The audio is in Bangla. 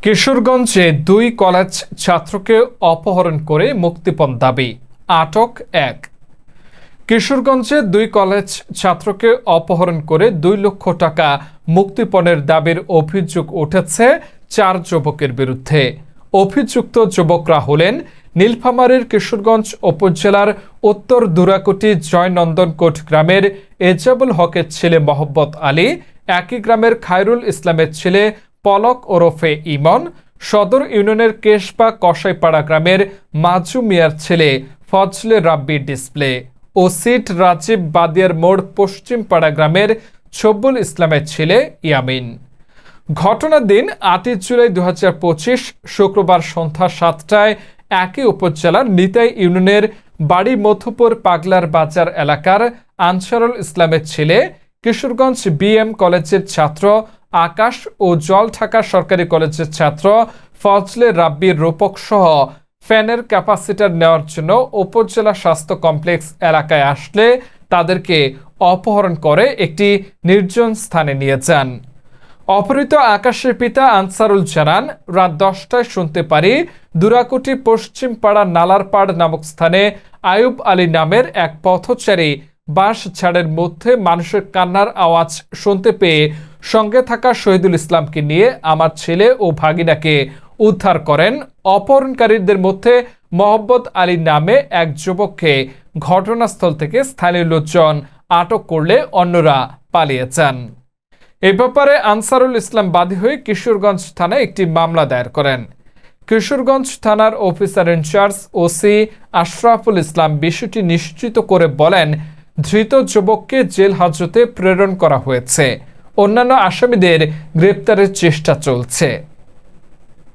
কিশোরগঞ্জে 2 কলেজ ছাত্রকে অপহরণ করে মুক্তিপণ দাবি, আটক 1। কিশোরগঞ্জে 2 কলেজ ছাত্রকে অপহরণ করে 2 লক্ষ টাকা মুক্তিপণের দাবির অভিযোগ উঠেছে 4 যুবকের বিরুদ্ধে। অভিযুক্ত যুবকরা হলেন নীলফামারীর কিশোরগঞ্জ উপজেলার উত্তর দুরাকুটি জয়নন্দনকোট গ্রামের এজাবুল হকের ছেলে মোহাম্মদ আলী, একই গ্রামের খায়রুল ইসলামের ছেলে পলক ওরফে ইমন, সদর ইউনিয়নের কেশবা কসাইপাড়া গ্রামের মাজু মিয়ার ছেলে ফজলে রাব্বি ডিসপ্লে ও সিট রাজীব বাদিয়ার মোড় পশ্চিমপাড়া গ্রামের ছব্বুল ইসলামের ছেলে ইয়ামিন। ঘটনার দিন 8 জুলাই 2025 শুক্রবার সন্ধ্যা 7টায় একই উপজেলার নিতাই ইউনিয়নের বাড়ি মধ্যপুর পাগলার বাজার এলাকার আনসারুল ইসলামের ছেলে, কিশোরগঞ্জ বিএম কলেজের ছাত্র আকাশ ও জলঢাকা সরকারি কলেজের ছাত্র ফজলে রাব্বির রূপক সহ ফ্যানের ক্যাপাসিটার নেওয়ার জন্য উপজেলা স্বাস্থ্য কমপ্লেক্স এলাকায় আসলে তাদেরকে অপহরণ করে একটি নির্জন স্থানে নিয়ে যান। অপহৃত আকাশের পিতা আনসারুল জানান, রাত 10টায় শুনতে পারি দুরাকুটি পশ্চিমপাড়া নালারপাড় নামক স্থানে আয়ুব আলী নামের এক পথচারী বাঁশ ঝাড়ের মধ্যে মানুষের কান্নার আওয়াজ শুনতে পেয়ে সঙ্গে থাকা শহীদুল ইসলামকে নিয়ে আমার ছেলে ও ভাগিনাকে উদ্ধার করেন। অপহরণকারীদের মধ্যে মোহাম্মদ আলী নামে এক যুবককে ঘটনাস্থল থেকে স্থানীয় লোকজন আটক করলে অন্যরা পালিয়ে যান। এ ব্যাপারে আনসারুল ইসলাম বাদী হয়ে কিশোরগঞ্জ থানায় একটি মামলা দায়ের করেন। কিশোরগঞ্জ থানার officer in charge OC Ashraful Islam বিষয়টি নিশ্চিত করে বলেন, ধৃত যুবককে জেল হাজতে প্রেরণ করা হয়েছে। অন্যান্য আসামিদের গ্রেপ্তারের চেষ্টা চলছে।